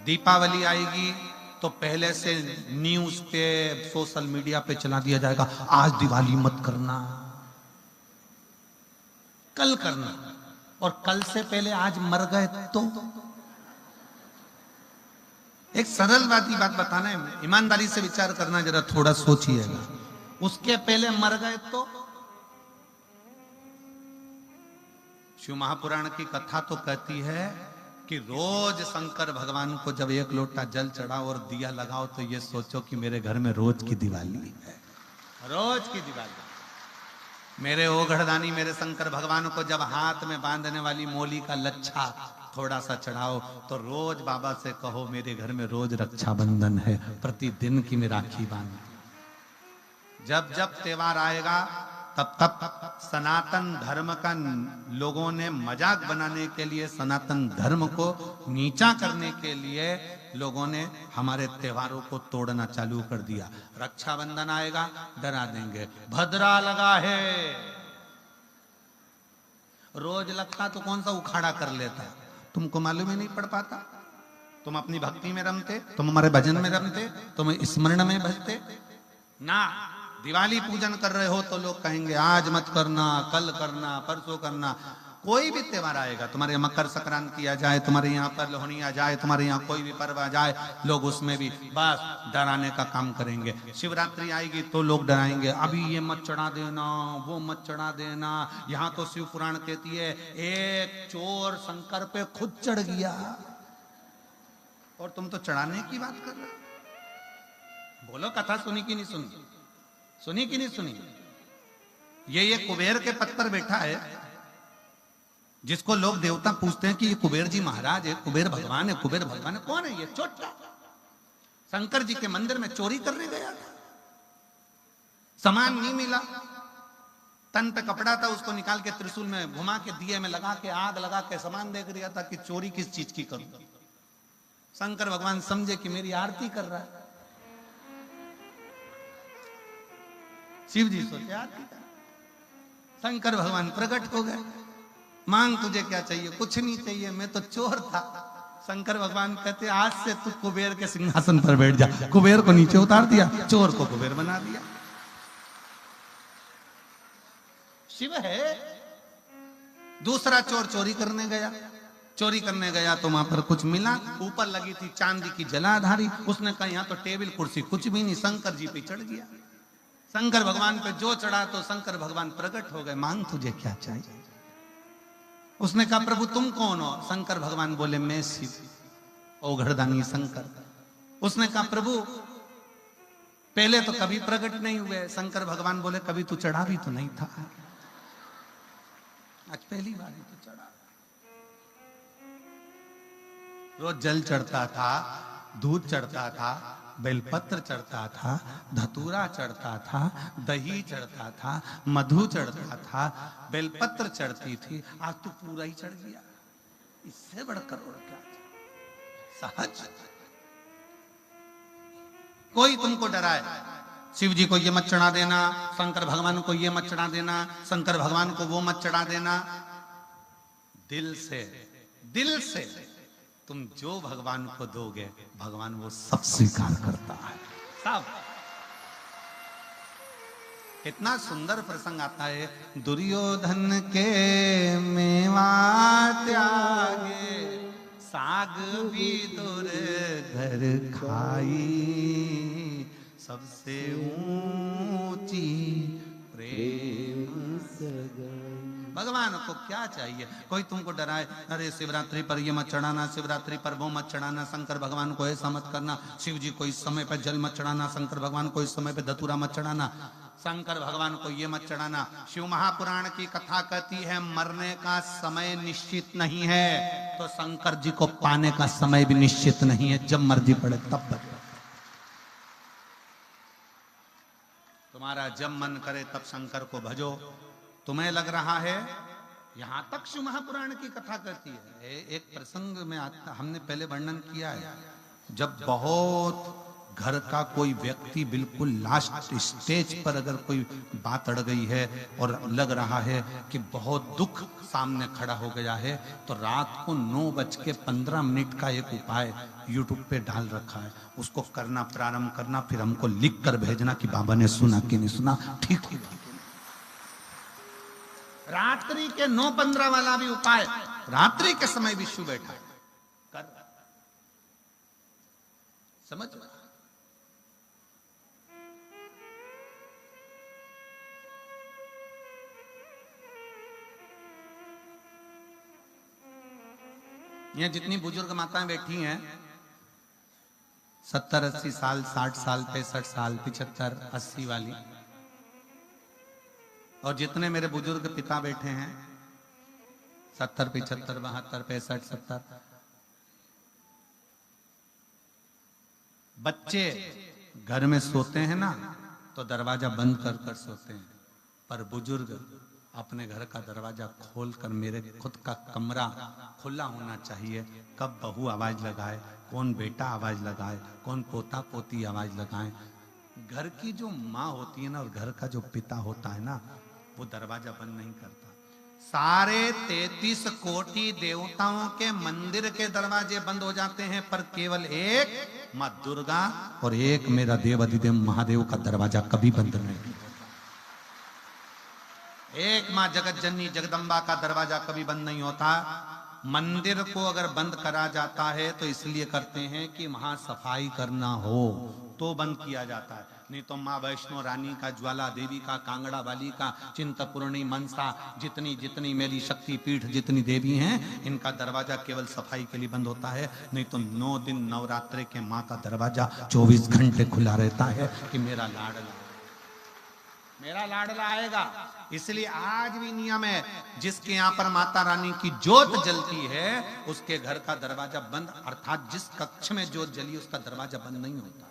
दीपावली आएगी तो पहले से न्यूज पे, सोशल मीडिया पे चला दिया जाएगा, आज दिवाली मत करना, कल करना। और कल से पहले आज मर गए तो। एक सरल बात बताना है, ईमानदारी से विचार करना, जरा थोड़ा सोचिएगा। उसके पहले मर गए तो। शिव महापुराण की कथा तो कहती है कि रोज शंकर भगवान को जब एक लोटा जल चढ़ाओ और दिया लगाओ तो ये सोचो कि मेरे घर में रोज की दिवाली है, रोज की दिवाली। मेरे ओघड़दानी मेरे शंकर भगवान को जब हाथ में बांधने वाली मोली का लच्छा थोड़ा सा चढ़ाओ तो रोज बाबा से कहो मेरे घर में रोज रक्षाबंधन है, प्रतिदिन की मैं राखी बांध। जब जब त्योहार आएगा तब तब सनातन धर्म का लोगों ने मजाक बनाने के लिए, सनातन धर्म को नीचा करने के लिए लोगों ने हमारे त्योहारों को तोड़ना चालू कर दिया। रक्षाबंधन आएगा डरा देंगे, भद्रा लगा है। रोज लगता तो कौन सा उखाड़ा कर लेता, तुमको मालूम ही नहीं पड़ पाता। तुम अपनी भक्ति में रमते, तुम हमारे भजन में रमते, तुम स्मरण में भजते ना। दिवाली पूजन कर रहे हो तो लोग कहेंगे आज मत करना, कल करना, परसों करना। कोई भी त्योहार आएगा, तुम्हारे यहाँ मकर संक्रांति आ जाए, तुम्हारे यहाँ पर लोहड़ी आ जाए, तुम्हारे यहाँ कोई भी पर्व आ जाए, लोग उसमें भी बस डराने का काम करेंगे। शिवरात्रि आएगी तो लोग डराएंगे, अभी ये मत चढ़ा देना, वो मत चढ़ा देना। यहाँ तो शिव पुराण कहती है एक चोर शंकर पे खुद चढ़ गया और तुम तो चढ़ाने की बात कर रहे। बोलो कथा सुनी कि नहीं सुनी, सुनी कि नहीं सुनी? ये कुबेर के पद पर बैठा है, जिसको लोग देवता पूछते हैं कि ये कुबेर जी महाराज है, कुबेर भगवान है, कुबेर भगवान है। कौन है ये? चोटा शंकर जी के मंदिर में चोरी करने गया था, सामान नहीं मिला, तन पे कपड़ा था, उसको निकाल के त्रिशूल में घुमा के दिए में लगा के आग लगा के सामान देख रहा था कि चोरी किस चीज की करूं। शंकर भगवान समझे कि मेरी आरती कर रहा है। शिव जी सोचे आरती कर। शंकर भगवान प्रकट हो गए, मांग तुझे क्या चाहिए? कुछ नहीं चाहिए, मैं तो चोर था। शंकर भगवान कहते आज से तू कुबेर के सिंहासन पर बैठ जा। कुबेर को नीचे उतार दिया, चोर को कुबेर बना दिया। शिव है। दूसरा चोर चोरी करने गया, चोरी करने गया तो वहां पर कुछ मिला, ऊपर लगी थी चांदी की जलाधारी। उसने कहा यहाँ तो टेबल कुर्सी कुछ भी नहीं, शंकर जी पे चढ़ गया। शंकर भगवान पे जो चढ़ा तो शंकर भगवान प्रकट हो गए, मांग तुझे क्या चाहिए? उसने कहा प्रभु तुम कौन हो? शंकर भगवान बोले मैं शिव, ओघड़दानी शंकर। उसने कहा प्रभु पहले तो कभी प्रकट नहीं हुए। शंकर भगवान बोले कभी तू चढ़ा भी तो नहीं था, आज पहली बार ही तो चढ़ा। रोज जल चढ़ता था, दूध चढ़ता था, बेलपत्र चढ़ता था, धतूरा चढ़ता था, दही चढ़ता था, मधु चढ़ता था, बेलपत्र चढ़ती थी। आज तो पूरा ही चढ़ गया, इससे बढ़कर और क्या? सहज। कोई तुमको डराए, शिव जी को ये मत चढ़ा देना, शंकर भगवान को ये मत चढ़ा देना, शंकर भगवान को वो मत चढ़ा देना। दिल से तुम जो भगवान को दोगे भगवान वो सब स्वीकार करता है, सब। कितना सुंदर प्रसंग आता है, दुर्योधन के मेवा त्यागे, साग भी दूर घर खाई, सबसे ऊंची प्रेम सगाई। भगवान को क्या चाहिए? कोई तुमको डराए, अरे शिवरात्रि पर ये मत चढ़ाना, शिवरात्रि पर वो मत चढ़ाना, शंकर भगवान को ऐसा मत करना, शिव जी को इस समय पे जल मत चढ़ाना, शंकर भगवान को इस समय पे धतूरा मत चढ़ाना, शंकर भगवान को ये मत चढ़ाना। शिव महापुराण की कथा कहती है मरने का समय निश्चित नहीं है, तो शंकर जी को पाने का समय भी निश्चित नहीं है, जब मर्जी पड़े तब बदले। तुम्हारा जब मन करे तब शंकर को भजो। तुम्हें लग रहा है, यहां तक शिव महापुराण की कथा कहती है। एक प्रसंग में हमने पहले वर्णन किया है, जब बहुत घर का कोई व्यक्ति बिल्कुल लास्ट स्टेज पर अगर कोई बात अड़ गई है और लग रहा है कि बहुत दुख सामने खड़ा हो गया है, तो रात को 9:15 का एक उपाय यूट्यूब पे डाल रखा है, उसको करना प्रारंभ करना, फिर हमको लिख कर भेजना कि बाबा ने सुना कि नहीं सुना, ठीक हुआ। रात्रि के 9:15 वाला भी उपाय रात्रि के समय विष्णु बैठा कर, समझ में? यहां जितनी बुजुर्ग माताएं बैठी हैं, 70, 80 साल, 60 साल, 65 साल, 75, 80 वाली, और जितने मेरे बुजुर्ग पिता बैठे हैं 70, 75, 72, 65, 70, बच्चे घर में सोते हैं ना तो दरवाजा बंद कर कर सोते हैं, पर बुजुर्ग अपने घर का दरवाजा खोलकर, मेरे खुद का कमरा खुला होना चाहिए, कब बहू आवाज लगाए, कौन बेटा आवाज लगाए, कौन पोता पोती आवाज लगाए, घर की जो माँ होती है ना और घर का जो पिता होता है ना, वो दरवाजा बंद नहीं करता। सारे 33 कोटि देवताओं के मंदिर के दरवाजे बंद हो जाते हैं, पर केवल एक माँ दुर्गा और एक मेरा देव अधिदेव महादेव का दरवाजा कभी बंद नहीं होता। एक माँ जगत जननी जगदम्बा का दरवाजा कभी बंद नहीं होता। मंदिर को अगर बंद करा जाता है तो इसलिए करते हैं कि वहां सफाई करना हो तो बंद किया जाता है, नहीं तो माँ वैष्णो रानी का, ज्वाला देवी का, कांगड़ा वाली का, चिंतपूर्णी, मनसा, जितनी जितनी मेरी शक्ति पीठ जितनी देवी हैं, इनका दरवाजा केवल सफाई के लिए बंद होता है, नहीं तो 9 दिन नवरात्रे के माँ का दरवाजा 24 घंटे खुला रहता है कि मेरा लाडला आएगा। इसलिए आज भी नियम है, जिसके यहाँ पर माता रानी की जोत जलती है उसके घर का दरवाजा बंद, अर्थात जिस कक्ष में जोत जली उसका दरवाजा बंद नहीं होता।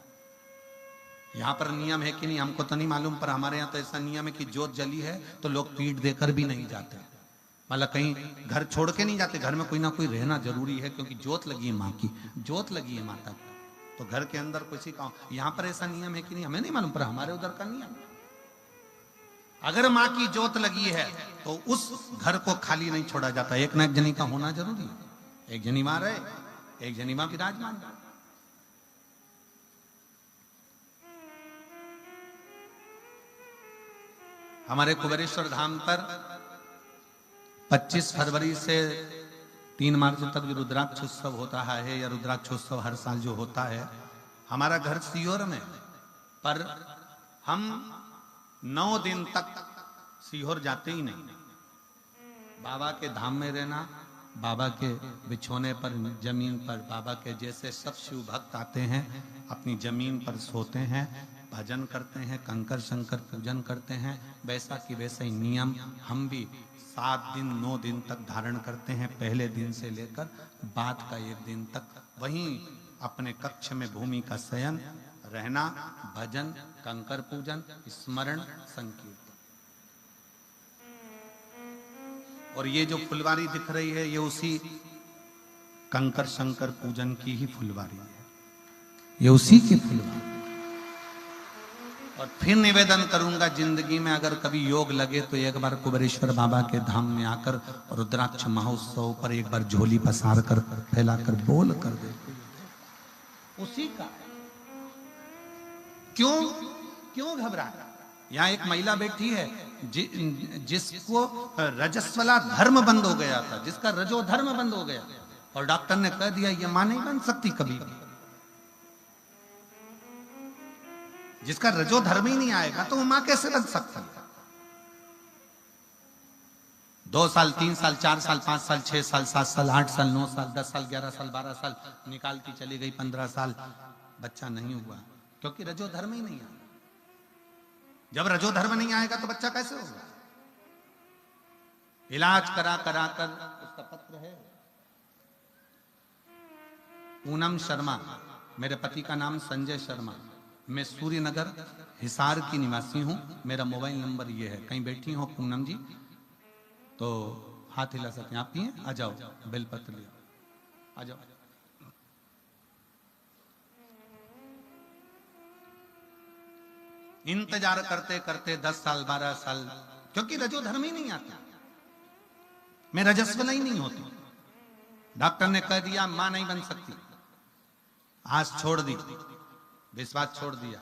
यहाँ पर नियम है कि नहीं हमको तो नहीं मालूम, पर हमारे यहाँ तो ऐसा नियम है कि जोत जली है तो लोग पीठ देकर भी नहीं जाते, मतलब कहीं घर छोड़ के नहीं जाते, घर में कोई ना कोई रहना जरूरी है, क्योंकि जोत लगी है माँ की, जोत लगी है माता की, तो घर के अंदर किसी का, यहाँ पर ऐसा नियम है कि नहीं हमें नहीं मालूम, पर हमारे उधर का नियम, अगर माँ की जोत लगी है तो उस घर को खाली नहीं छोड़ा जाता, एक ना एक जनी का होना जरूरी है, एक जनी मां रहे, एक जनी मां विराजमान। हमारे कुबेरेश्वर धाम पर 25 फरवरी से 3 मार्च तक रुद्राक्ष उत्सव होता है, या रुद्राक्ष उत्सव हर साल जो होता है। हमारा घर सीहोर में, पर हम 9 दिन तक सीहोर जाते ही नहीं। बाबा के धाम में रहना, बाबा के बिछोने पर, जमीन पर, बाबा के जैसे सब शिव भक्त आते हैं अपनी जमीन पर सोते हैं, भजन करते हैं, कंकर शंकर पूजन करते हैं, वैसा कि वैसा ही नियम हम भी 7 दिन 9 दिन तक धारण करते हैं, पहले दिन से लेकर बाद का 1 दिन तक। वहीं अपने कक्ष में भूमि का शयन, रहना, भजन, कंकर पूजन, स्मरण, संकीर्तन। और ये जो फुलवारी दिख रही है ये उसी कंकर शंकर पूजन की ही फुलवारी है, ये उसी की फुलवारी। और फिर निवेदन करूंगा, जिंदगी में अगर कभी योग लगे तो एक बार कुबेरेश्वर बाबा के धाम में आकर रुद्राक्ष महोत्सव पर एक बार झोली पसार कर, फैलाकर बोल कर दे, उसी का। क्यों घबराया? यहाँ एक महिला बैठी है जिसको रजस्वला धर्म बंद हो गया था, जिसका रजो धर्म बंद हो गया, और डॉक्टर ने कह दिया ये मां नहीं बन सकती कभी भी। जिसका रजो धर्म ही नहीं आएगा तो वो मां कैसे बन सकती है? 2 साल, 3 साल, 4 साल, 5 साल, 6 साल, 7 साल, 8 साल, 9 साल, 10 साल, 11 साल, 12 साल निकालती चली गई, 15 साल, बच्चा नहीं हुआ, क्योंकि रजो धर्म ही नहीं आया। जब रजो धर्म नहीं आएगा तो बच्चा कैसे होगा? इलाज करा करा कर, उसका पत्र है, पूनम शर्मा, मेरे पति का नाम संजय शर्मा, मैं सूर्यनगर हिसार की निवासी हूं, मेरा मोबाइल नंबर ये है। कहीं बैठी हो पूनम जी तो हाथ हिला सकते हैं, आप ही हैं, आ जाओ, बेलपत्र ले आ जाओ। इंतजार करते करते 10 साल 12 साल, क्योंकि रजोधर्म ही नहीं आता, मैं रजस्वला ही नहीं होती। डॉक्टर ने कह दिया मां नहीं बन सकती, आस छोड़ दी, विश्वास छोड़ दिया।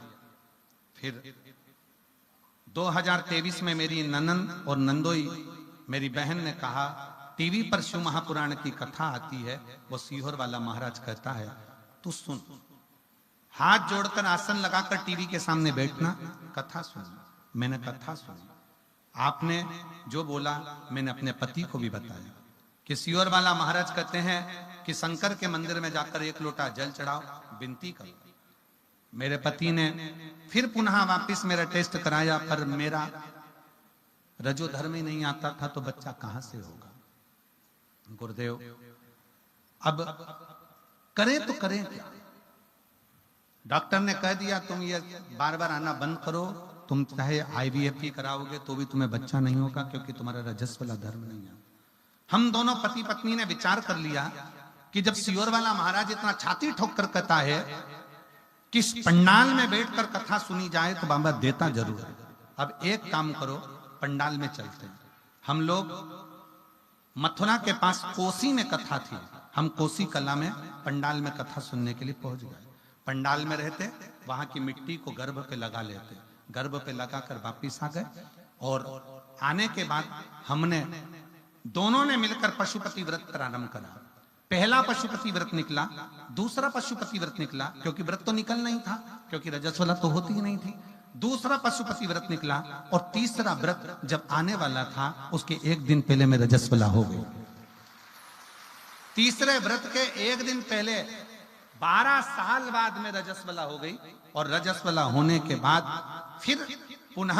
फिर 2023 में मेरी ननंद और नंदोई मेरी बहन ने कहा, टीवी पर शिव महापुराण की कथा आती है, वो सीहोर वाला महाराज कहता है, तू सुन, हाथ जोड़कर आसन लगाकर टीवी के सामने बैठना, कथा सुन। मैंने कथा सुनी, आपने जो बोला मैंने अपने पति को भी बताया कि सीहोर वाला महाराज कहते हैं कि शंकर के मंदिर में जाकर 1 लोटा जल चढ़ाओ, विनती करो। मेरे पति ने फिर पुनः वापस मेरा टेस्ट कराया, पर मेरा रजोधर्म ही नहीं आता था, तो बच्चा कहां से होगा। गुरुदेव अब करें तो करें क्या। डॉक्टर ने कह दिया तुम ये बार बार आना बंद करो, तुम चाहे IVF ही कराओगे तो भी तुम्हें बच्चा नहीं होगा, क्योंकि तुम्हारा रजस्व वाला धर्म नहीं है। हम दोनों पति पत्नी ने विचार कर लिया कि जब सीहोर वाला महाराज इतना छाती ठोक कर कहता है कि पंडाल में बैठकर कथा सुनी जाए, तो बाबा देता जरूर है। अब एक काम करो, पंडाल में चलते हैं। हम लोग मथुरा के पास कोसी में कथा थी, हम कोसी कला में पंडाल में कथा सुनने के लिए पहुंच गए। पंडाल में रहते, वहां की मिट्टी को गर्भ पे लगा लेते, गर्भ पे लगाकर वापिस आ गए। और आने के बाद हमने दोनों ने मिलकर पशुपति व्रत प्रारंभ करा। पहला पशुपति व्रत निकला, दूसरा पशुपति व्रत निकला, क्योंकि व्रत तो निकल नहीं था, क्योंकि रजस्वला तो होती ही नहीं थी। दूसरा पशुपति व्रत निकला, और तीसरा व्रत जब आने वाला था उसके 1 दिन पहले मैं रजस्वला हो गई। तीसरे व्रत के 1 दिन पहले 12 साल बाद में रजस्वला हो गई। और रजस्वला होने के बाद फिर पुनः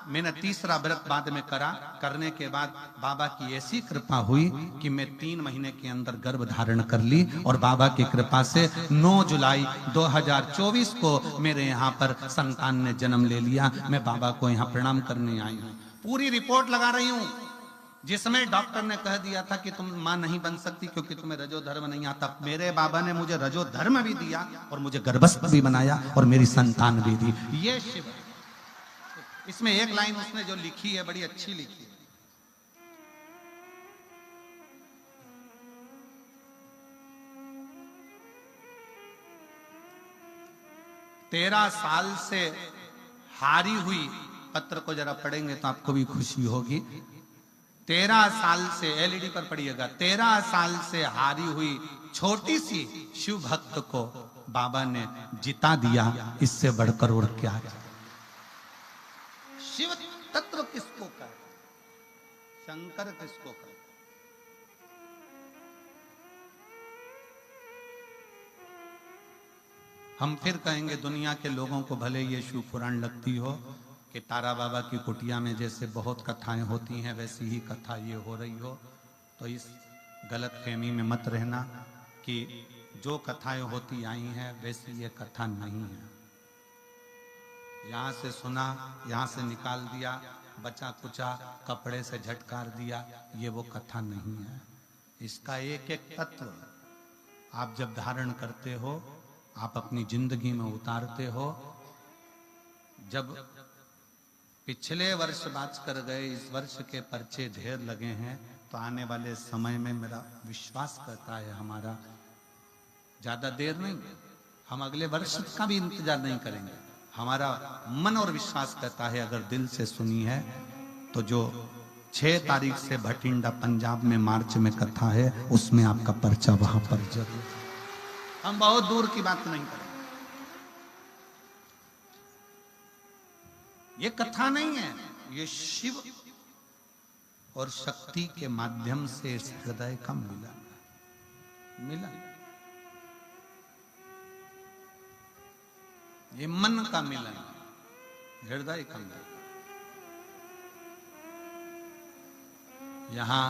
मैंने तीसरा व्रत बाद में करा। करने के बाद बाबा की ऐसी कृपा हुई कि मैं 3 महीने के अंदर गर्भ धारण कर ली। और बाबा की कृपा से 9 जुलाई 2024 को मेरे यहाँ पर संतान ने जन्म ले लिया। मैं बाबा को यहाँ प्रणाम करने आई हूँ। पूरी रिपोर्ट लगा रही हूँ, जिसमें डॉक्टर ने कह दिया था कि तुम मां नहीं बन सकती क्योंकि तुम्हें रजोधर्म नहीं आता। मेरे बाबा ने मुझे रजोधर्म भी दिया और मुझे गर्भस्थ भी बनाया और मेरी संतान भी दी। ये शिव। इसमें एक लाइन उसने जो लिखी है बड़ी अच्छी लिखी है। तेरह साल से हारी हुई, पत्र को जरा पढ़ेंगे तो आपको भी खुशी होगी। 13 साल से, LED पर पढ़िएगा, 13 साल से हारी हुई छोटी सी शिव भक्त को बाबा ने जिता दिया। इससे बढ़कर और क्या। शिव तत्व किसको कहे, शंकर किसको कहे। हम फिर कहेंगे दुनिया के लोगों को भले ये शिव पुराण लगती हो कि तारा बाबा की कुटिया में जैसे बहुत कथाएं होती हैं वैसी ही कथा ये हो रही हो, तो इस गलत फहमी में मत रहना कि जो कथाएं होती आई हैं वैसी ये कथा नहीं है। यहाँ से सुना, यहाँ से निकाल दिया, बचा कुचा कपड़े से झटकार दिया, ये वो कथा नहीं है। इसका एक एक तत्व आप जब धारण करते हो, आप अपनी जिंदगी में उतारते हो। जब पिछले वर्ष बात कर गए, इस वर्ष के पर्चे ढेर लगे हैं, तो आने वाले समय में मेरा विश्वास करता है हमारा ज्यादा देर नहीं, हम अगले वर्ष का भी इंतजार नहीं करेंगे। हमारा मन और विश्वास कहता है अगर दिल से सुनी है तो जो 6 तारीख से भटिंडा पंजाब में मार्च में कथा है उसमें आपका पर्चा वहां पर जरूर। हम बहुत दूर की बात नहीं करेंगे। ये कथा नहीं है, ये शिव और शक्ति के माध्यम से इस हृदय का मिलन, ये मन का मिलन, हृदय का मिलन। यहां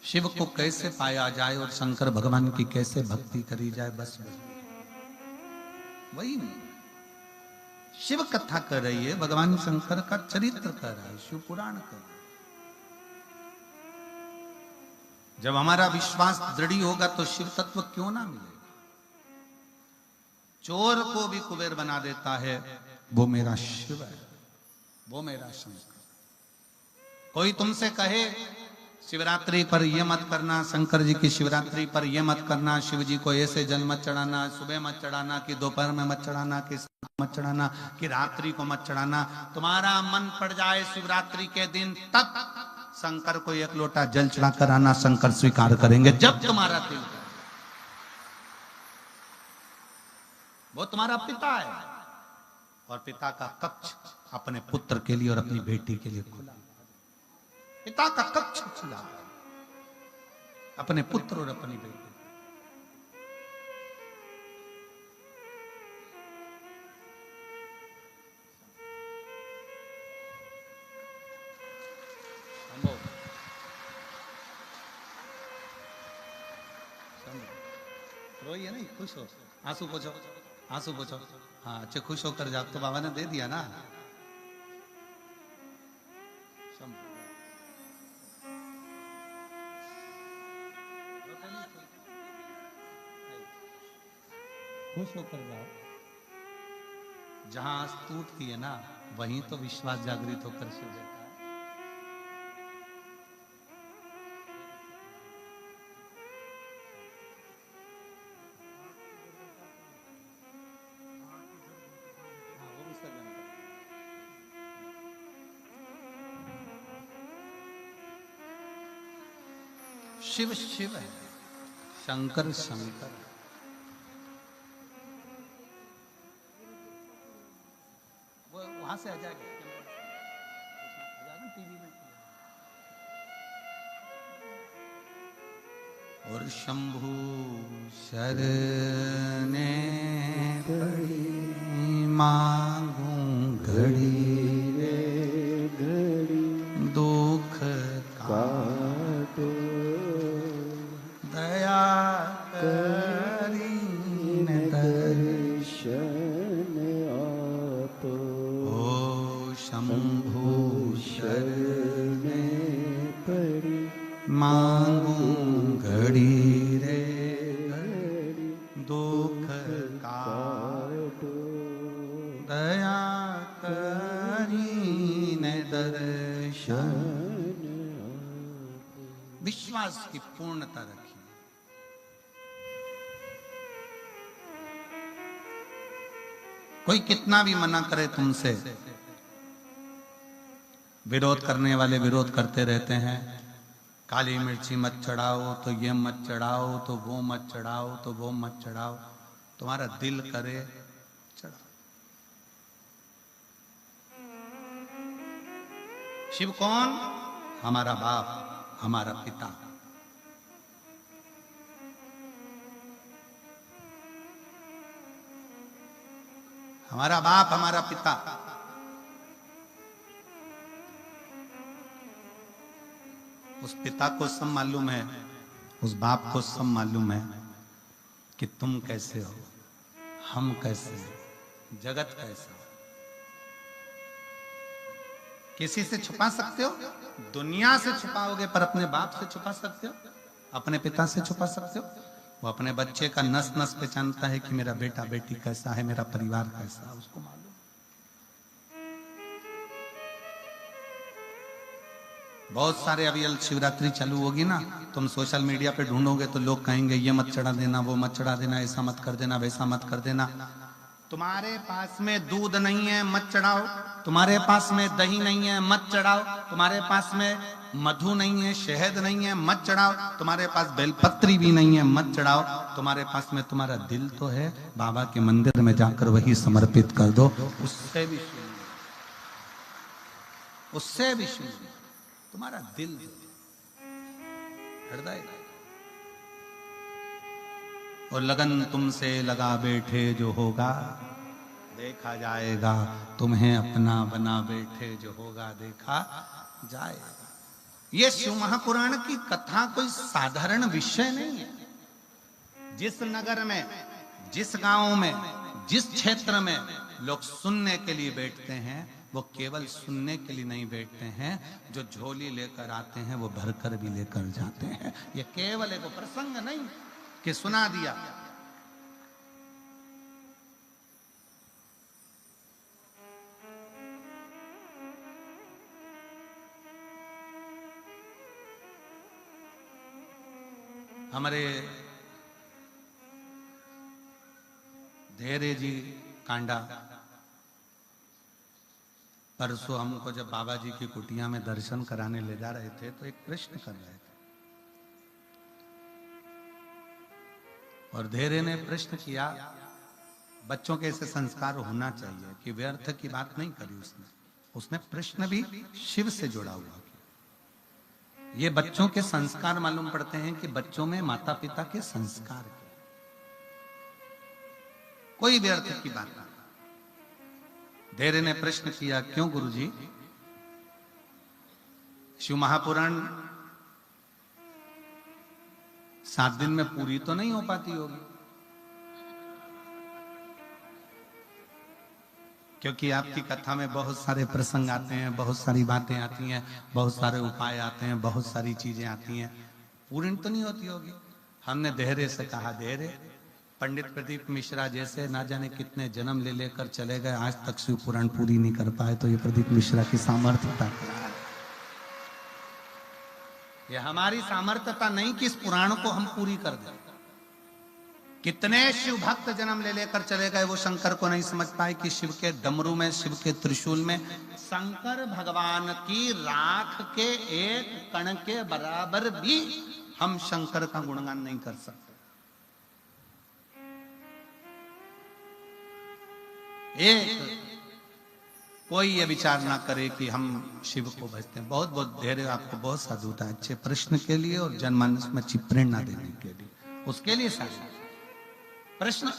शिव को कैसे पाया जाए और शंकर भगवान की कैसे भक्ति करी जाए, बस वही नहीं। शिव कथा कर रही है, भगवान शंकर का चरित्र कर रहा है, शिव पुराण कर रहा है। जब हमारा विश्वास दृढ़ होगा तो शिव तत्व क्यों ना मिलेगा। चोर को भी कुबेर बना देता है, वो मेरा शिव है, वो मेरा शंकर। कोई तुमसे कहे शिवरात्रि पर ये मत करना, शंकर जी की शिवरात्रि पर ये मत करना, शिव जी को ऐसे जल मत चढ़ाना, सुबह मत चढ़ाना, कि दोपहर में मत चढ़ाना, कि मत चढ़ाना, कि रात्रि को मत चढ़ाना, तुम्हारा मन पड़ जाए शिवरात्रि के दिन, तब शंकर को एक लोटा जल चढ़ा कर आना, शंकर स्वीकार करेंगे। जब तुम्हारा दिल, वो तुम्हारा पिता है, और पिता का कक्ष अपने पुत्र के लिए और अपनी बेटी के लिए खुला, पिता का कक्ष खुला अपने पुत्र और अपनी बेटी। रोइए नहीं, खुश हो, आंसू पोछो, आंसू पोछो। हाँ, अच्छे खुश होकर जाओ, तो बाबा ने दे दिया ना। खुश होकर जाओ। जहां आस टूटती है ना, वहीं तो विश्वास जागृत होकर शिव देता है। शिव शिव है, शंकर शंकर। वो वहां से आ जाएगा टीवी में। और शंभु शरणे पड़ी, मांगू घड़ी रे घड़ी, दुख काटो, दया करीन दर्शन आपो। ओ शंभु शरणे पड़ी, मांगू घड़ी रे घड़ी, दुख काटो, दया करीन दर्शन। विश्वास की पूर्णता रखिए। कोई कितना भी मना करे तुमसे, विरोध करने वाले विरोध करते रहते हैं। काली मिर्ची मत चढ़ाओ, तो ये मत चढ़ाओ, तो वो मत चढ़ाओ, तो वो मत चढ़ाओ। तुम्हारा दिल करे चढ़ाओ। शिव कौन? हमारा बाप, हमारा पिता। हमारा बाप, हमारा पिता। उस पिता को सब मालूम है, उस बाप को सब मालूम है कि तुम कैसे हो, हम कैसे हैं, जगत कैसा हो। किसी से छुपा सकते हो? दुनिया से छुपाओगे, पर अपने बाप से छुपा सकते हो? अपने पिता से छुपा सकते हो? वो अपने बच्चे का नस नस पहचानता है कि मेरा बेटा बेटी कैसा है, मेरा परिवार कैसा है, उसको मालूम। बहुत सारे अभी शिवरात्रि चालू होगी ना, तुम सोशल मीडिया पे ढूंढोगे तो लोग कहेंगे ये मत चढ़ा देना, वो मत चढ़ा देना, ऐसा मत कर देना, वैसा मत कर देना। तुम्हारे पास में दूध नहीं है, मत चढ़ाओ। तुम्हारे पास में दही नहीं है, मत चढ़ाओ। तुम्हारे पास में मधु नहीं है, शहद नहीं है, मत चढ़ाओ। तुम्हारे पास बेलपत्री भी नहीं है, मत चढ़ाओ। तुम्हारे पास में तुम्हारा दिल तो है, बाबा के मंदिर में जाकर वही समर्पित कर दो। उससे भी सुनिए, उससे भी सुनिए, तुम्हारा दिल, हृदय। और लगन तुमसे लगा बैठे जो होगा देखा जाएगा, तुम्हें अपना बना बैठे जो होगा देखा जाएगा। ये शिव महापुराण की कथा कोई साधारण विषय नहीं है। जिस नगर में, जिस गांव में, जिस क्षेत्र में लोग सुनने के लिए बैठते हैं, वो केवल सुनने के लिए नहीं बैठते हैं, जो झोली लेकर आते हैं वो भरकर भी लेकर जाते हैं। ये केवल एक प्रसंग नहीं कि सुना दिया। हमारे धैर्य जी कांडा परसों हमको जब बाबा जी की कुटिया में दर्शन कराने ले जा रहे थे तो एक प्रश्न कर रहे थे और धैर्य ने प्रश्न किया, बच्चों के ऐसे संस्कार होना चाहिए कि व्यर्थ की बात नहीं करी उसने प्रश्न भी शिव से जोड़ा हुआ। ये बच्चों के संस्कार मालूम पड़ते हैं कि बच्चों में माता पिता के संस्कार के कोई व्यर्थ की बात नहीं। धैर्य ने प्रश्न किया, क्यों गुरुजी? शिव महापुराण 7 दिन में पूरी तो नहीं हो पाती होगी, क्योंकि आपकी कथा में बहुत सारे प्रसंग आते हैं, बहुत सारी बातें आती हैं, बहुत सारे उपाय आते हैं, बहुत सारी चीजें आती हैं, पूरी तो नहीं होती होगी। हमने धैर्य से कहा, धैर्य पंडित प्रदीप मिश्रा जैसे ना जाने कितने जन्म ले लेकर चले गए, आज तक शिव पुराण पूरी नहीं कर पाए, तो ये प्रदीप मिश्रा की सामर्थ्यता क्या है? ये हमारी सामर्थ्यता नहीं कि इस पुराण को हम पूरी कर दें। कितने शिव भक्त जन्म ले लेकर चले गए, वो शंकर को नहीं समझ पाए कि शिव के डमरू में, शिव के त्रिशूल में शंकर भगवान की राख के एक कण के बराबर भी हम शंकर का गुणगान नहीं कर सकते। एक कोई ये विचार ना करे कि हम शिव को भजते हैं। बहुत बहुत धैर्य आपको बहुत साधुता है अच्छे प्रश्न के लिए और जनमानस में अच्छी प्रेरणा देने के लिए, उसके लिए साधु प्रश्न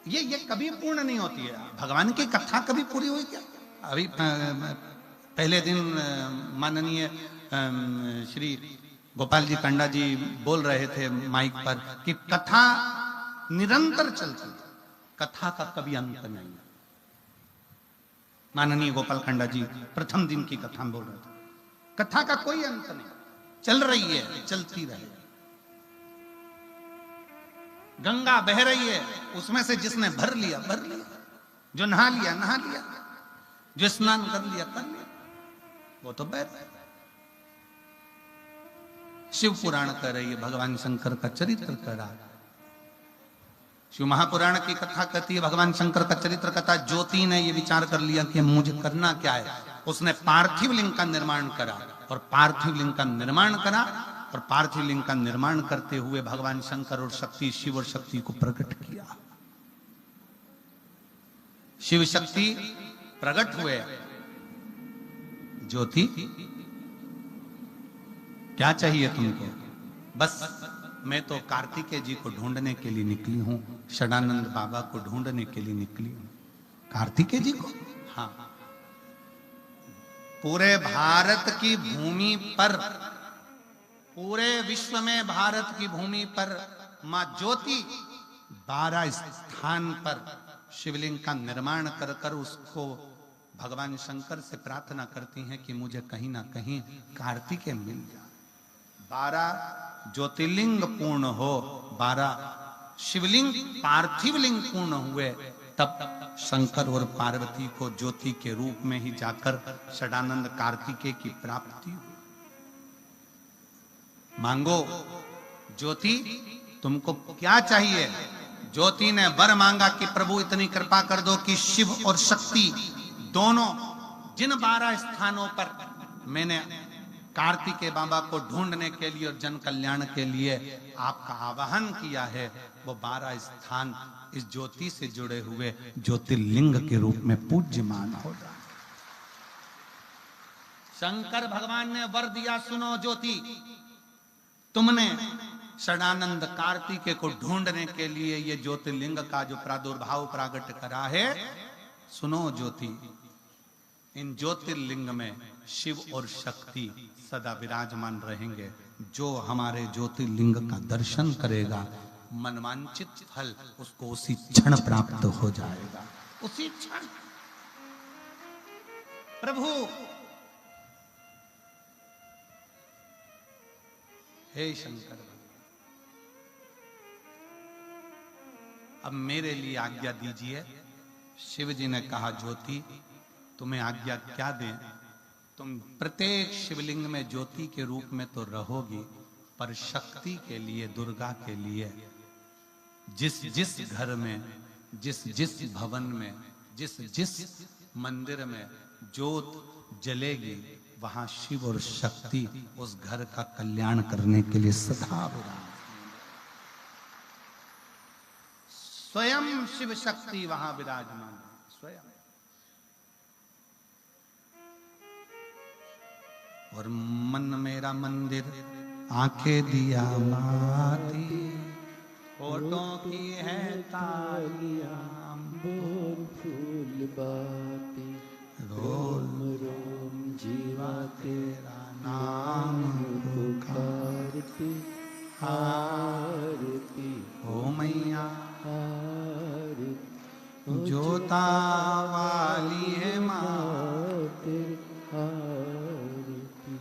ये कभी पूर्ण नहीं होती है। भगवान की कथा कभी पूरी हुई क्या? अभी पहले दिन माननीय श्री गोपाल जी कांडा जी बोल रहे थे माइक पर कि कथा निरंतर चलती, कथा का कभी अंत नहीं। माननीय गोपाल कांडा जी प्रथम दिन की कथा बोल रहे थे, कथा का कोई अंत नहीं, चल रही है, चलती रहेगी। गंगा बह रही है, उसमें से जिसने भर लिया भर लिया, जो नहा लिया नहा लिया, जो स्नान कर लिया कर लिया, वो तो बह रहा है। शिव पुराण कर रही है, भगवान शंकर का चरित्र कर रहा है। शिव महापुराण की कथा कहती है भगवान शंकर का चरित्र कथा। ज्योति ने ये विचार कर लिया कि मुझे करना क्या है, उसने पार्थिव लिंग का निर्माण करा और पार्थिव लिंग का निर्माण करा और पार्थिव लिंग का निर्माण करते हुए भगवान शंकर और शक्ति, शिव और शक्ति को प्रकट किया। शिव शक्ति प्रकट हुए। ज्योति क्या चाहिए तुमको? बस मैं तो कार्तिकेय जी को ढूंढने के लिए निकली हूं, षडानंद बाबा को ढूंढने के लिए निकली हूं। कार्तिकेय जी को? हाँ। पूरे भारत की भूमि पर, पूरे विश्व में भारत की भूमि पर मां ज्योति 12 स्थान पर शिवलिंग का निर्माण कर कर उसको भगवान शंकर से प्रार्थना करती हैं कि मुझे कहीं ना कहीं कार्तिकेय मिल जाए। 12 ज्योतिर्लिंग पूर्ण हो, 12 शिवलिंग पार्थिव लिंग पूर्ण हुए, तब शंकर और पार्वती को ज्योति के रूप में ही जाकर षडानंद कार्तिकेय की प्राप्ति हुई। मांगो ज्योति, तुमको क्या चाहिए? ज्योति ने वर मांगा कि प्रभु इतनी कृपा कर दो कि शिव और शक्ति दोनों जिन 12 स्थानों पर मैंने कार्तिकेय बाबा को ढूंढने के लिए और जन कल्याण के लिए आपका आवाहन किया है, वो 12 स्थान इस ज्योति से जुड़े हुए ज्योतिर्लिंग के रूप में पूज्यमान हो जाए। शंकर भगवान ने वर दिया, सुनो ज्योति, तुमने षडानंद कार्तिकेय को ढूंढने के लिए ये ज्योतिर्लिंग का जो प्रादुर्भाव प्रागट करा है, सुनो ज्योति, इन ज्योतिर्लिंग में शिव और शक्ति सदा विराजमान रहेंगे। जो हमारे ज्योतिर्लिंग का दर्शन करेगा, मनवांचित फल उसको उसी क्षण प्राप्त हो जाएगा, उसी क्षण। प्रभु हे शंकर, अब मेरे लिए आज्ञा दीजिए। शिव जी ने कहा, ज्योति तुम्हें आज्ञा क्या दें? तुम प्रत्येक शिवलिंग में ज्योति के रूप में तो रहोगी, पर शक्ति के लिए, दुर्गा के लिए जिस जिस घर में, जिस जिस भवन में, जिस जिस मंदिर में ज्योत जलेगी, वहां शिव और शक्ति उस घर का कल्याण करने के लिए सदा विराज। स्वयं शिव शक्ति वहां विराजमान है, स्वयं। और मन मेरा मंदिर, आंखें दिया माती, होठों की है तालियां, बोल फूल बातें, रोम रोम जीवा तेरा नाम पुकारती, आरती ओ मैया आरती, जोता वाली है माँ, तेरी आरती,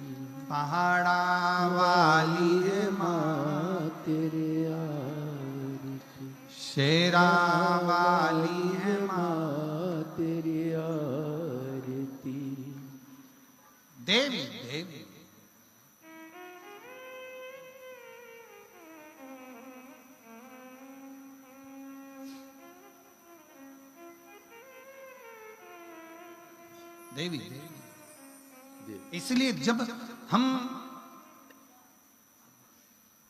पहाड़ा वाली है माँ, तेरे आरती, शेरा वाली है माँ, तेरी आरती। देवी देवी देवी देवी। इसलिए जब हम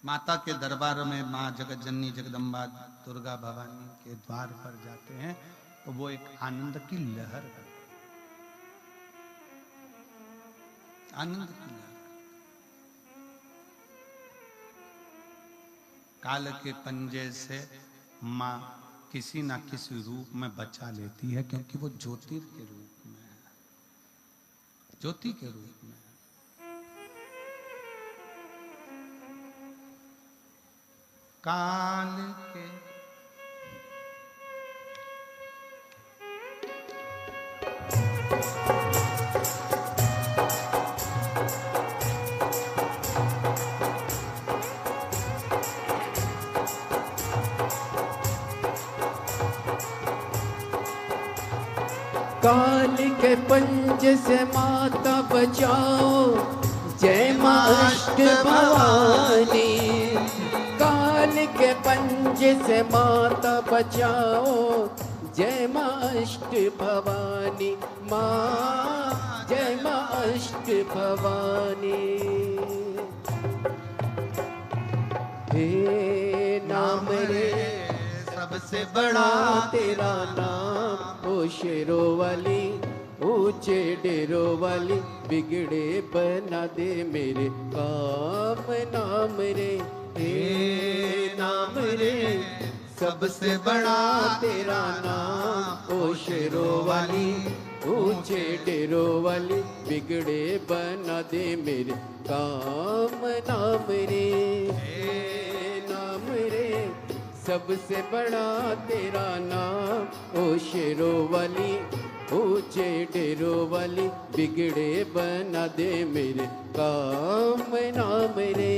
माता के दरबार में, माँ जगत जननी जगदम्बा दुर्गा भवानी के द्वार पर जाते हैं, तो वो एक आनंद की लहर है, आनंद की लहर। काल के पंजे से माँ किसी ना किसी रूप में बचा लेती है, क्योंकि वो ज्योति के रूप में है, ज्योति के रूप में है। काल के काल के पंज से माता बचाओ, जय माँ अष्ट भवानी। काल के पंज से माता बचाओ, जय माँ अष्ट भवानी, माँ जय माँ अष्ट भवानी। हे नाम रे सबसे बड़ा तेरा नाम, ओ शेरों वाली ऊंचे डेरों वाली, बिगड़े बना दे मेरे काम नाम रे। हे नाम रे सबसे बड़ा तेरा नाम, ओ शेरों वाली ऊंचे डेरों वाली, बिगड़े बना दे मेरे काम नाम रे। हे नाम रे सबसे बड़ा तेरा नाम, ओ शेरों वाली ऊंचे डेरों वाली, बिगड़े बना दे मेरे काम नाम रे।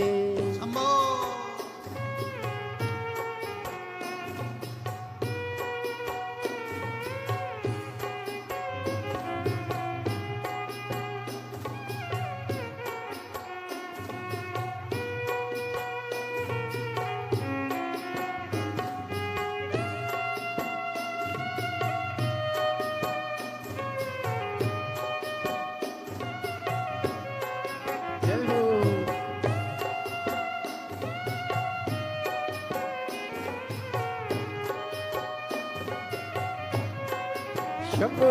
शंभो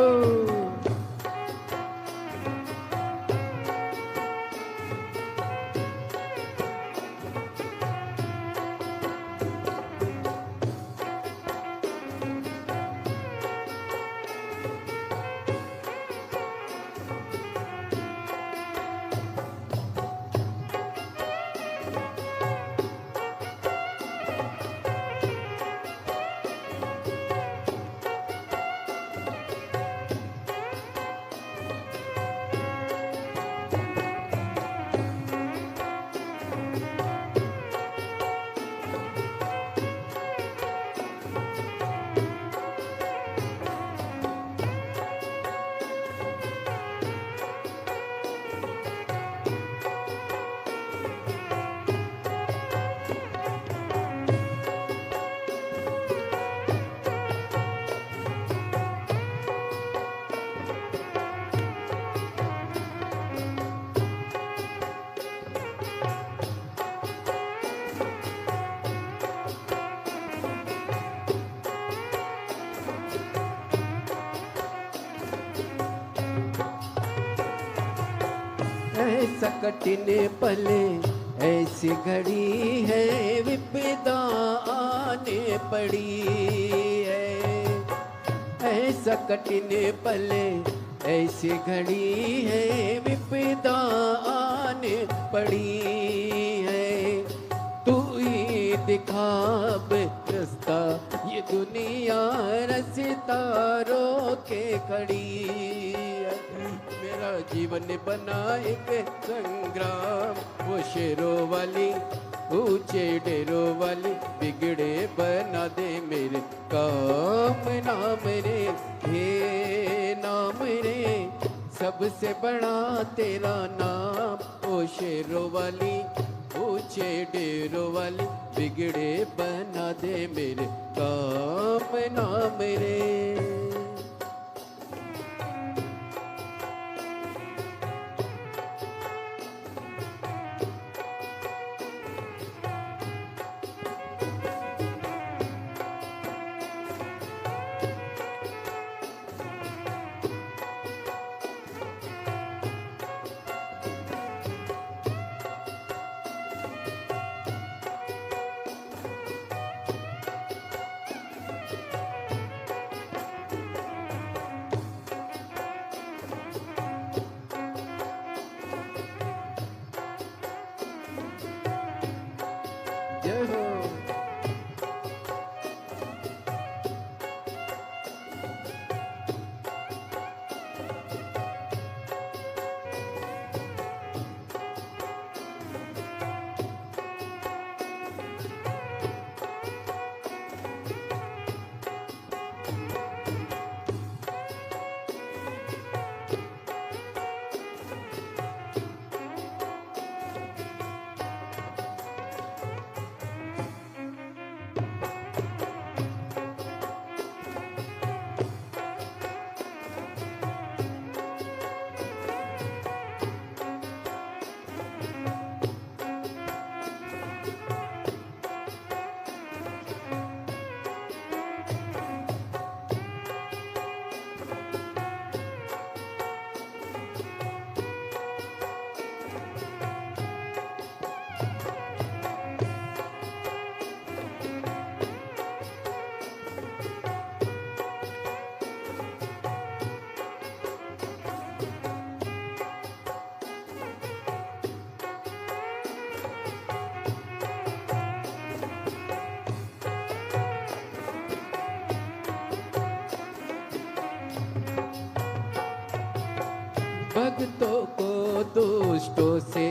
ऐसा कठिन पले ऐसी घड़ी है विपदा आने पड़ी है। ऐसा कठिन पले ऐसी घड़ी है विपदा आने पड़ी है। तू ही दिखा अब रास्ता ये दुनिया रास्ता रोके खड़ी है। मेरा जीवन बना एक संग्राम, वो शेरों वाली ऊंचे डेरों वाली बिगड़े बना दे मेरे काम नाम रे, हे नाम रे सबसे बड़ा तेरा नाम। ओ शेरों वाली ऊंचे डेरों वाली बिगड़े बना दे मेरे काम नाम रे। जय हो। भक्तों को दुष्टों से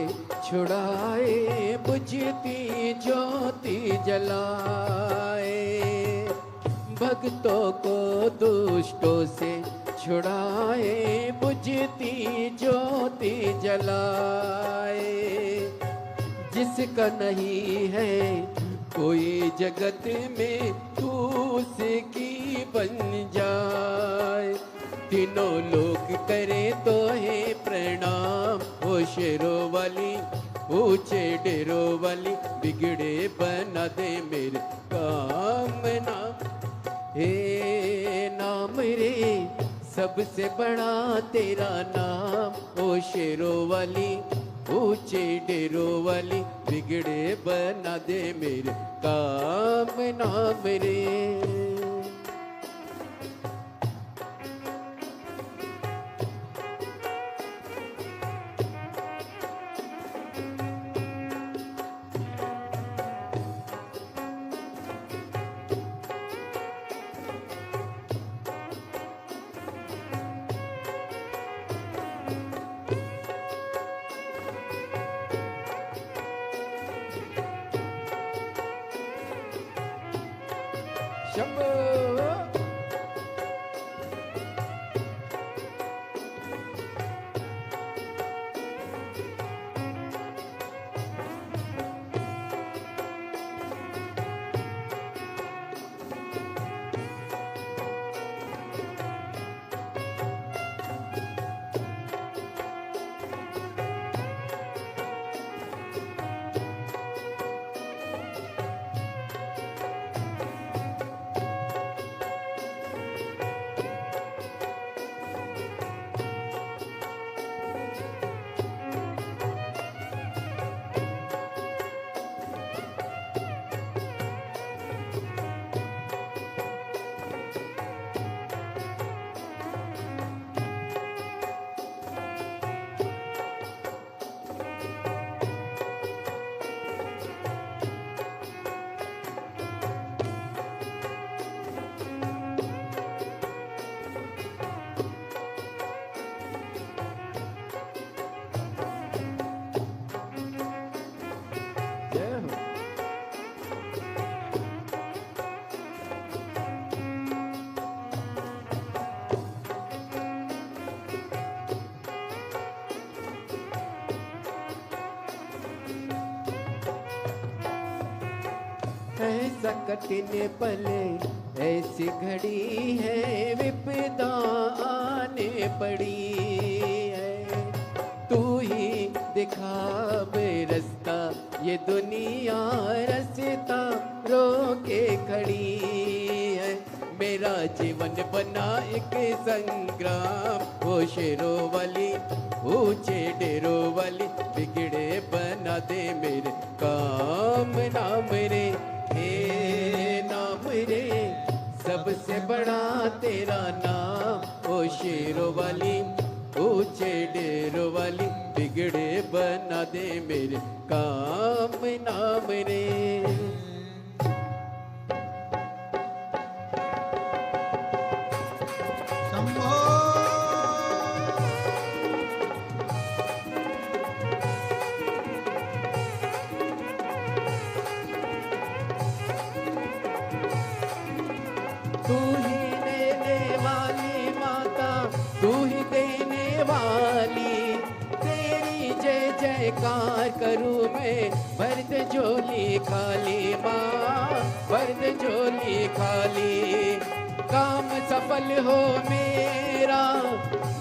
छुड़ाए, बुझती ज्योति जलाए। भक्तों को दुष्टों से छुड़ाए, बुझती ज्योति जलाए। जिसका नहीं है कोई जगत में तू उसकी बन जाए। तीनों लोग करे तो है प्रणाम, ओ शेरों वाली ऊंचे डेरों वाली बिगड़े बना दे मेरे काम नाम, हे नाम रे सबसे बड़ा तेरा नाम। ओ शेरों वाली ऊंचे डेरों वाली बिगड़े बना दे मेरे काम नाम रे। शंभो ऐसा कठिन पल, ऐसी घड़ी है विपदा आने पड़ी है। तू ही दिखा बे रास्ता, ये दुनिया रास्ता रोके खड़ी है। मेरा जीवन बना एक संग्राम, वो शेरों वाली ऊंचे डेरों वाली, बिगड़े बना दे मेरे काम नाम रे, हे नाम रे, सबसे बड़ा तेरा नाम। ओ शेरों वाली ऊंचे डेरों वाली, बिगड़े बना दे मेरे काम नाम रे। शंभो तू ही देने वाली माता, तू ही देने वाली, तेरी जय जयकार करूं मैं, भर दे झोली खाली माँ, भर दे झोली खाली। काम सफल हो मेरा,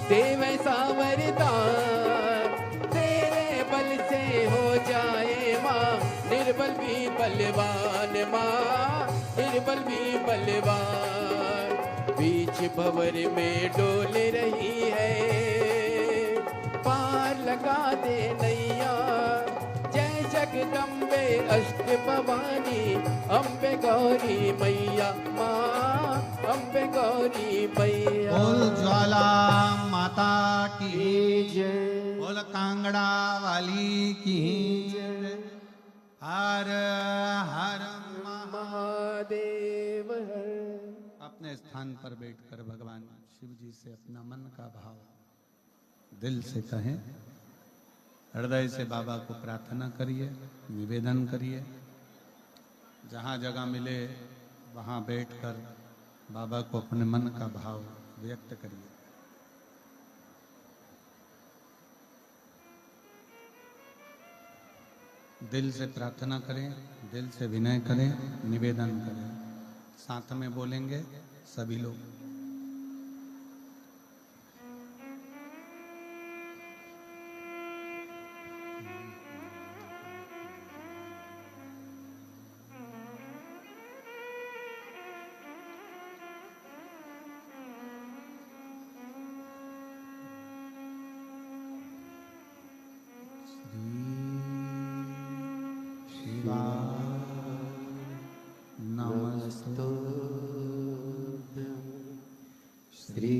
दे वैसा वरदान, तेरे बल से हो जाए माँ, निर्बल भी बलवान माँ, निर्बल भी बलवान। बीच भंवर में डोल रही है, पार लगा दे नैया। जय जगदम्बे अष्ट भवानी, अम्बे गौरी मैया माँ, अम्बे गौरी मैया। बोल ज्वाला माता की जय, बोल कांगड़ा वाली की जय। हर हर महादेव हर। अपने स्थान पर बैठकर भगवान शिव जी से अपना मन का भाव दिल से कहें, हृदय से बाबा को प्रार्थना करिए, निवेदन करिए। जहाँ जगह मिले वहाँ बैठकर बाबा को अपने मन का भाव व्यक्त करिए। दिल से प्रार्थना करें, दिल से विनय करें, निवेदन करें। साथ में बोलेंगे सभी लोग। श्री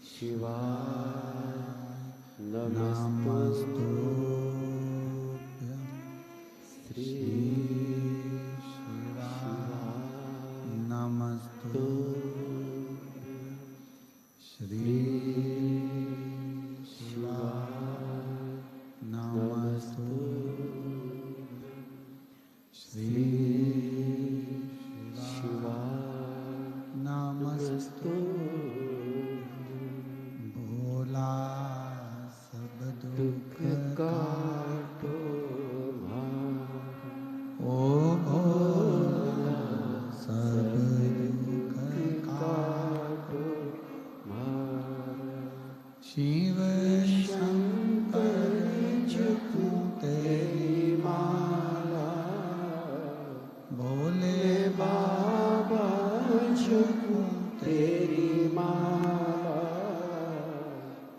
शिवाय नमस्तुभ्यं, श्री शिवाय नमस्तुभ्यं, श्री शिवाय नमस्तुभ्यं, श्री भोला सब दुख काटो ओ भोला सब दुख काटो शिव शंकर झुकूं तेरी माला, भोले बाबा झुकूं तेरी माला,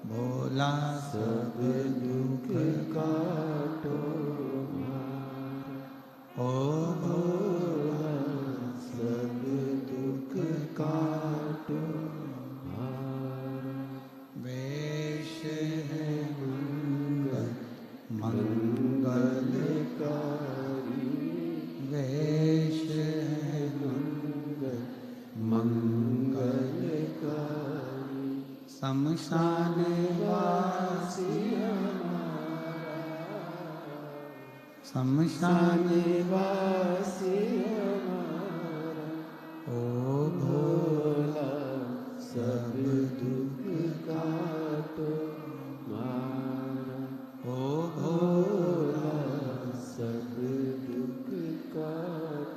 भोला सब दुख काटो ओ भोला सब दुख काटो। वेश है मंगलकारी, वेश है मंगलकारी, शमशान वासी हमारा, शमशान वासी हमारा, ओ भोला सब दुख काटो मारा, ओ भोला सब दुख काटो।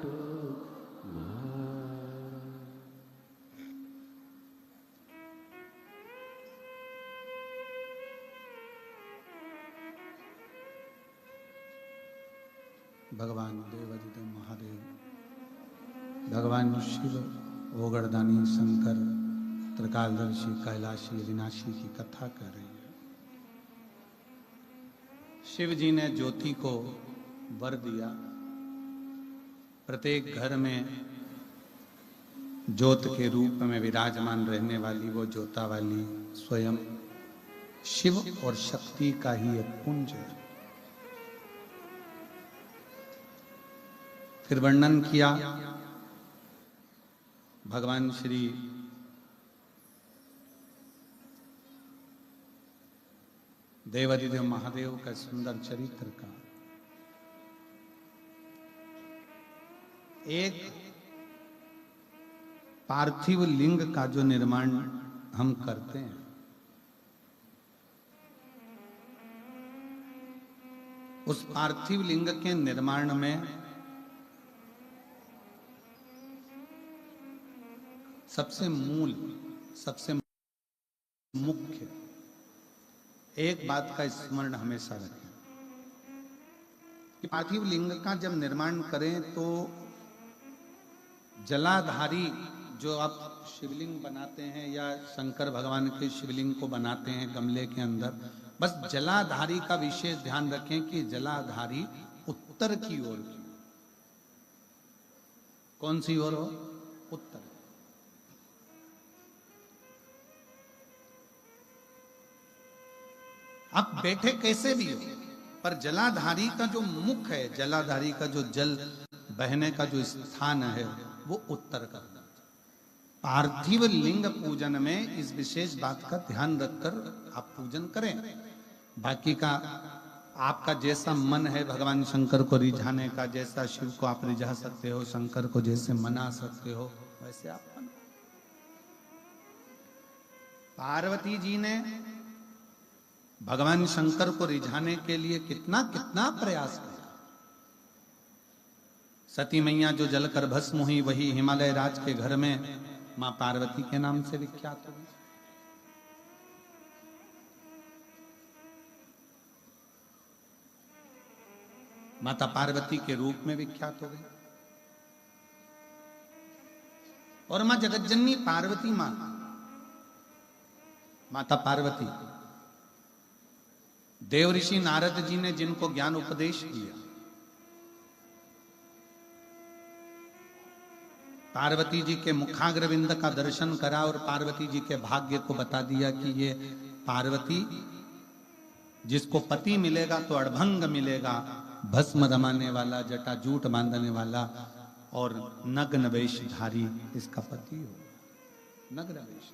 भगवान देवादिदेव महादेव, भगवान शिव, ओगरदानी शंकर, त्रिकालदर्शी, कैलाशी, अविनाशी की कथा कर रही है। शिव जी ने ज्योति को वर दिया। प्रत्येक घर में ज्योत के रूप में विराजमान रहने वाली वो ज्योता वाली स्वयं शिव और शक्ति का ही एक पुंज है। फिर वर्णन किया भगवान श्री देवादिदेव महादेव का सुंदर चरित्र का। एक पार्थिव लिंग का जो निर्माण हम करते हैं, उस पार्थिव लिंग के निर्माण में सबसे मूल, सबसे मुख्य एक बात का स्मरण हमेशा रखें कि पार्थिव लिंग का जब निर्माण करें तो जलाधारी जो आप शिवलिंग बनाते हैं या शंकर भगवान के शिवलिंग को बनाते हैं गमले के अंदर, बस जलाधारी का विशेष ध्यान रखें कि जलाधारी उत्तर की ओर की। कौन सी ओर हो? उत्तर। आप बैठे कैसे भी हो, पर जलाधारी का जो मुख है, जलाधारी का जो जल बहने का जो स्थान है, वो उत्तर का। पार्थिव लिंग पूजन में इस विशेष बात का ध्यान रखकर आप पूजन करें। बाकी का आपका जैसा मन है भगवान शंकर को रिझाने का, जैसा शिव को आप रिझा सकते हो, शंकर को जैसे मना सकते हो, वैसे आप मनाओ। पार्वती जी ने भगवान शंकर को रिझाने के लिए कितना कितना प्रयास किया। सती मैया जो जलकर भस्म हुई, वही हिमालय राज के घर में मां पार्वती के नाम से विख्यात हो गई। माता पार्वती के रूप में विख्यात हो गई। और मां जगज्जननी पार्वती मां, माता पार्वती, देव ऋषि नारद जी ने जिनको ज्ञान उपदेश दिया, पार्वती जी के मुखाग्रविंद का दर्शन करा और पार्वती जी के भाग्य को बता दिया कि ये पार्वती जिसको पति मिलेगा तो अड़भंग मिलेगा, भस्म रमाने वाला, जटाजूट बांधने वाला और नग्न वेशधारी इसका पति होगा। नग्न वेश।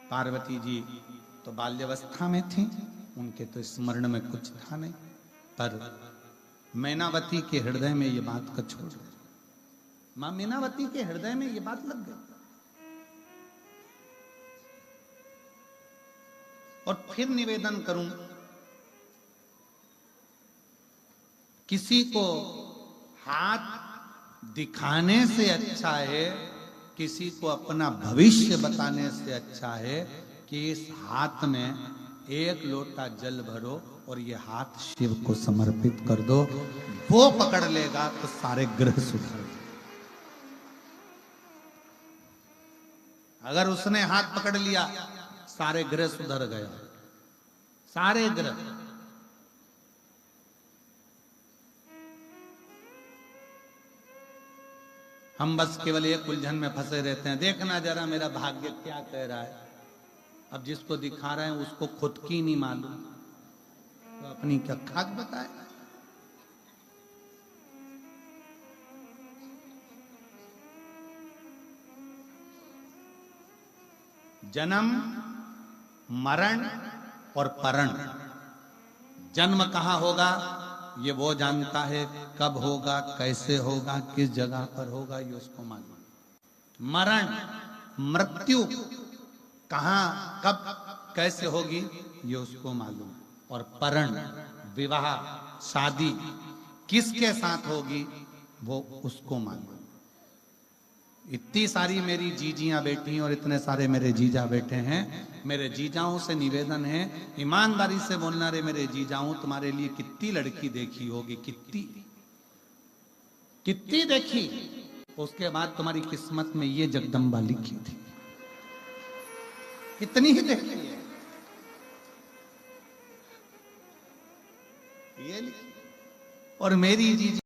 पार्वती जी तो बाल्यावस्था में थी, उनके तो स्मरण में कुछ था नहीं, पर मैनावती के हृदय में ये बात का छोड़, मां मैनावती के हृदय में ये बात लग गई। और फिर निवेदन करूं, किसी को हाथ दिखाने से अच्छा है, किसी को अपना भविष्य बताने से अच्छा है कि इस हाथ में एक लोटा जल भरो और ये हाथ शिव को समर्पित कर दो। वो पकड़ लेगा तो सारे ग्रह सुधर। अगर उसने हाथ पकड़ लिया, सारे ग्रह सुधर गए, सारे ग्रह। हम बस केवल एक उलझन में फंसे रहते हैं, देखना जरा मेरा भाग्य क्या कह रहा है। अब जिसको दिखा रहे हैं उसको खुद की नहीं मालूम, तो अपनी क्या खाक बताए। जन्म, मरण और परण। जन्म कहां होगा ये वो जानता है, कब होगा, कैसे होगा, किस जगह पर होगा, ये उसको मालूम। मरण, मृत्यु कहां, कब, कैसे होगी, ये उसको मालूम। और परण, विवाह, शादी किसके साथ होगी, वो उसको मालूम। इतनी सारी मेरी जीजियां बेटी और इतने सारे मेरे जीजा बेटे हैं। मेरे जीजाओं से निवेदन है, ईमानदारी से बोलना रे मेरे जीजाओं, तुम्हारे लिए कितनी लड़की देखी होगी, कितनी कितनी देखी, उसके बाद तुम्हारी किस्मत में ये जगदम्बा लिखी थी, कितनी ही देखी है ये लिखी। और मेरी जीजी